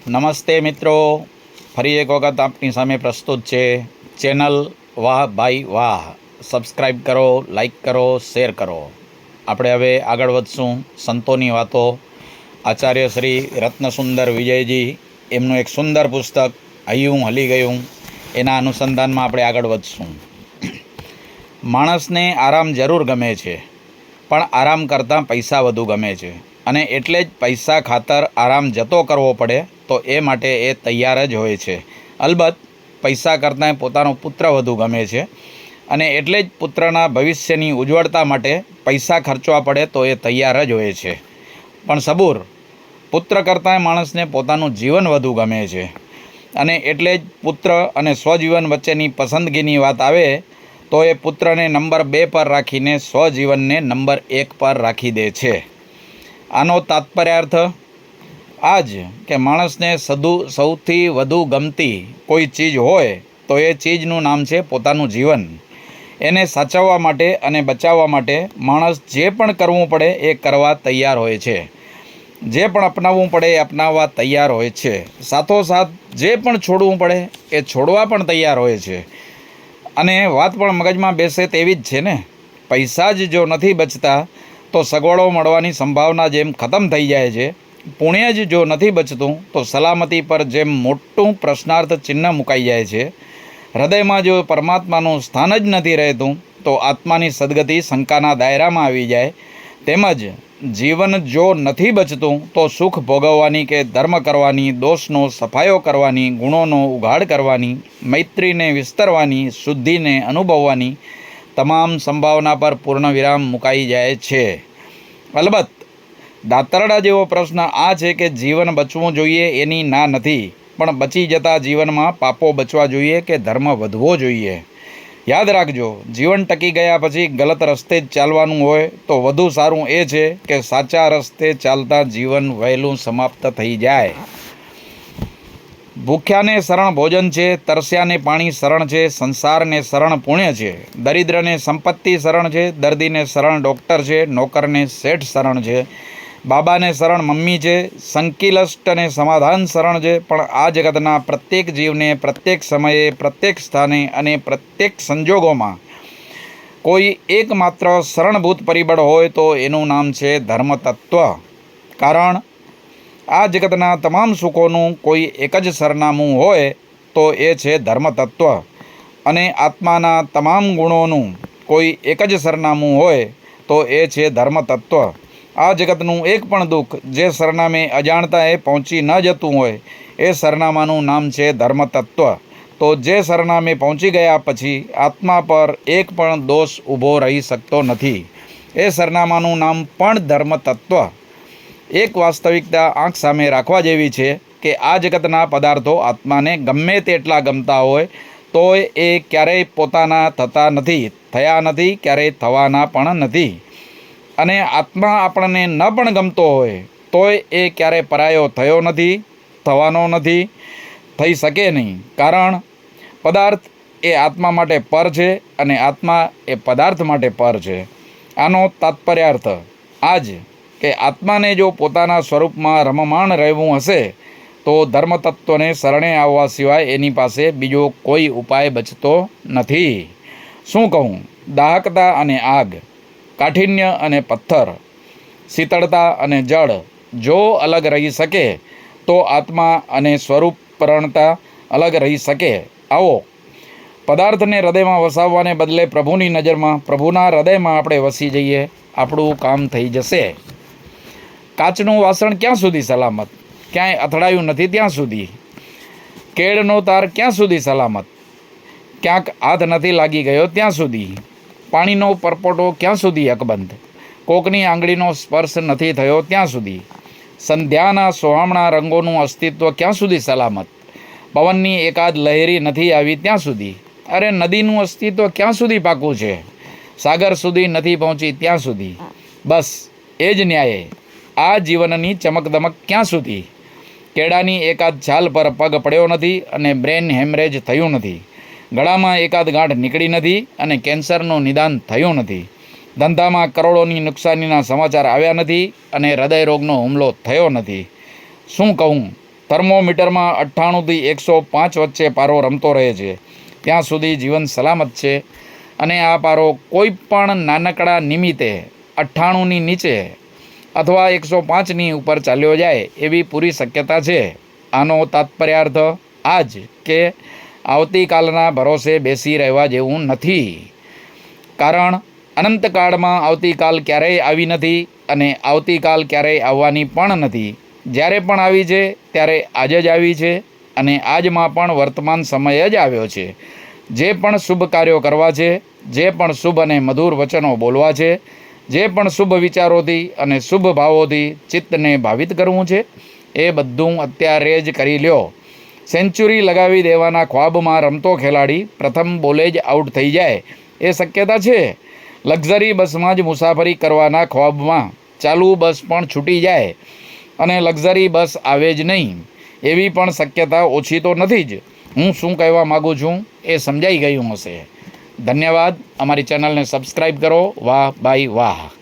નમસ્તે મિત્રો, ફરી એક વખત આપની સામે પ્રસ્તુત છે ચેનલ વાહ ભાઈ વાહ. સબસ્ક્રાઈબ કરો, લાઈક કરો, શેર કરો. આપણે હવે આગળ વધશું. સંતોની વાતો, આચાર્ય શ્રી રત્નસુંદર વિજયજી, એમનું એક સુંદર પુસ્તક હૈયું હલી ગયું, એના અનુસંધાનમાં આપણે આગળ વધશું. માણસને આરામ જરૂર ગમે છે, પણ આરામ કરતાં પૈસા વધુ ગમે છે, અને એટલે જ પૈસા ખાતર આરામ જતો કરવો પડે તો એ માટે એ તૈયાર જ હોય છે. અલબત્ત પૈસા કરતાં પોતાનો પુત્ર વધુ ગમે છે, અને એટલે જ પુત્રના ભવિષ્યની ઉજ્જવળતા માટે પૈસા ખર્ચવા પડે તો એ તૈયાર જ હોય છે. પણ સબૂર, પુત્ર કરતાં માણસને પોતાનું જીવન વધુ ગમે છે, અને એટલે જ પુત્ર અને સ્વજીવન વચ્ચેની પસંદગીની વાત આવે તો એ પુત્રને નંબર 2 પર રાખીને સ્વજીવનને નંબર 1 પર રાખી દે છે. આનો તાત્પર્યાર્થ આ જ કે માણસને સૌથી વધુ ગમતી કોઈ ચીજ હોય તો એ ચીજનું નામ છે પોતાનું જીવન. એને સાચવવા માટે અને બચાવવા માટે માણસ જે પણ કરવું પડે એ કરવા તૈયાર હોય છે, જે પણ અપનાવવું પડે એ અપનાવવા તૈયાર હોય છે, સાથોસાથ જે પણ છોડવું પડે એ છોડવા પણ તૈયાર હોય છે. અને વાત પણ મગજમાં બેસે તેવી જ છે ને. પૈસા જ જો નથી બચતા તો સગવડો મળવાની સંભાવના જેમ ખતમ થઈ જાય છે, પુણ્ય જ જો નથી બચતું તો સલામતી પર જેમ મોટું પ્રશ્નાર્થ ચિહ્ન મુકાઈ જાય છે, હૃદયમાં જો પરમાત્માનું સ્થાન જ નથી રહેતું તો આત્માની સદગતિ શંકાના દાયરામાં આવી જાય. તેમજ જીવન જો નથી બચતું તો સુખ ભોગવવાની કે ધર્મ કરવાની, દોષનો સફાયો કરવાની, ગુણોનો ઉઘાડ કરવાની, મૈત્રીને વિસ્તરવાની, શુદ્ધિને અનુભવવાની તમામ સંભાવના પર પૂર્ણ વિરામ મુકાઈ જાય છે. અલબત્ત દાતરડા જેવો પ્રશ્ન આ છે કે જીવન બચવું જોઈએ એની ના નથી, પણ બચી જતા જીવનમાં પાપો બચવા જોઈએ કે ધર્મ વધવો જોઈએ. યાદ રાખજો, જીવન ટકી ગયા પછી ગલત રસ્તે જ ચાલવાનું હોય તો વધુ સારું એ છે કે સાચા રસ્તે ચાલતા જીવન વહેલું સમાપ્ત થઈ જાય. ભૂખ્યાને શરણ ભોજન છે, તરસ્યાને પાણી શરણ છે, સંસારને શરણ પુણ્ય છે, દરિદ્રને સંપત્તિ શરણ છે, દર્દીને શરણ ડૉક્ટર છે, નોકરને શેઠ શરણ છે, બાબાને શરણ મમ્મી છે, સંકિલષ્ટને સમાધાન શરણ છે. પણ આ જગતના પ્રત્યેક જીવને પ્રત્યેક સમયે, પ્રત્યેક સ્થાને અને પ્રત્યેક સંજોગોમાં કોઈ એકમાત્ર શરણભૂત પરિબળ હોય તો એનું નામ છે ધર્મતત્વ. કારણ આ જગતના તમામ સુખોનું કોઈ એક જ સરનામું હોય તો એ છે ધર્મતત્વ, અને આત્માના તમામ ગુણોનું કોઈ એક જ સરનામું હોય તો એ છે ધર્મતત્વ. આ જગતનું એક પણ દુઃખ જે સરનામે અજાણતાએ પહોંચી ન જતું હોય એ સરનામાનું નામ છે ધર્મતત્વ. તો જે સરનામે પહોંચી ગયા પછી આત્મા પર એક પણ દોષ ઊભો રહી શકતો નથી, એ સરનામાનું નામ પણ ધર્મતત્વ. એક વાસ્તવિકતા આંખ સામે રાખવા જેવી છે કે આ જગતના પદાર્થો આત્માને ગમે તેટલા ગમતા હોય તોય એ ક્યારેય પોતાના થતા નથી, થયા નથી, ક્યારેય થવાના પણ નથી. અને આત્મા આપણને ન પણ ગમતો હોય તોય એ ક્યારેય પરાયો થયો નથી, થવાનો નથી, થઈ શકે નહીં. કારણ પદાર્થ એ આત્મા માટે પર છે અને આત્મા એ પદાર્થ માટે પર છે. આનો તાત્પર્યાર્થ આ જ કે આત્માને જો પોતાના સ્વરૂપમાં રમમાણ રહેવું હશે તો ધર્મતત્વને શરણે આવવા સિવાય એની પાસે બીજો કોઈ ઉપાય બચતો નથી. શું કહું? દાહકતા અને આગ, કાઠિન્ય અને પથ્થર, શીતળતા અને જળ જો અલગ રહી શકે તો આત્મા અને સ્વરૂપપરણતા અલગ રહી શકે. આવો પદાર્થને હૃદયમાં વસાવવાને બદલે પ્રભુની નજરમાં, પ્રભુના હૃદયમાં આપણે વસી જઈએ, આપણું કામ થઈ જશે. કાચનું વાસણ ક્યાં સુધી સલામત? ક્યાંય અથડાયું નથી ત્યાં સુધી. કેળનો તાર ક્યાં સુધી સલામત? ક્યાંક હાથ નથી લાગી ગયો ત્યાં સુધી. પાણીનો પરપોટો ક્યાં સુધી અકબંધ? કોકની આંગળીનો સ્પર્શ નથી થયો ત્યાં સુધી. સંધ્યાના સોહામણા રંગોનું અસ્તિત્વ ક્યાં સુધી સલામત? પવનની એકાદ લહેરી નથી આવી ત્યાં સુધી. અરે નદીનું અસ્તિત્વ ક્યાં સુધી પાકું છે? સાગર સુધી નથી પહોંચી ત્યાં સુધી. બસ એ જ ન્યાયે આ જીવનની ચમકદમક ક્યાં સુધી? કેળાની એકાદ છાલ પર પગ પડ્યો નથી અને બ્રેન હેમરેજ થયું નથી. ગળામાં એકાદ ગાંઠ નીકળી નથી અને કેન્સરનું નિદાન થયું નથી. ધંધામાં કરોડોની નુકસાનીના સમાચાર આવ્યા નથી અને હૃદયરોગનો હુમલો થયો નથી. શું કહું? થર્મોમીટરમાં 98થી 105 વચ્ચે પારો રમતો રહે છે ત્યાં સુધી જીવન સલામત છે અને આ પારો કોઈ પણ નાનકડા નિમિત્તે 98ની નીચે અથવા 105ની ઉપર ચાલ્યો જાય એવી પૂરી શક્યતા છે. આનો તાત્પર્યાર્થ આ જ કે આવતીકાલના ભરોસે બેસી રહેવા જેવું નથી. કારણ અનંતકાળમાં આવતીકાલ ક્યારેય આવી નથી અને આવતીકાલ ક્યારેય આવવાની પણ નથી. જ્યારે પણ આવી છે ત્યારે આજે જ આવી છે અને આજમાં પણ વર્તમાન સમય જ આવ્યો છે. જે પણ શુભ કાર્યો કરવા છે, જે પણ શુભ અને મધુર વચનો બોલવા છે, જે પણ શુભ વિચારોથી અને શુભ ભાવોથી ચિત્તને ભાવિત કરવું છે એ બધું અત્યારે જ કરી લ્યો. સેન્ચુરી લગાવી દેવાના ખ્વાબમાં રમતો ખેલાડી પ્રથમ બોલે જ આઉટ થઈ જાય એ શક્યતા છે. લક્ઝરી બસમાં જ મુસાફરી કરવાના ખ્વાબમાં ચાલુ બસ પણ છૂટી જાય અને લક્ઝરી બસ આવે જ નહીં એવી પણ શક્યતા ઓછી તો નથી જ. હું શું કહેવા માગું છું એ સમજાઈ ગયું હશે. ધન્યવાદ. અમારી ચેનલને સબસ્ક્રાઈબ કરો. વાહ ભાઈ વાહ.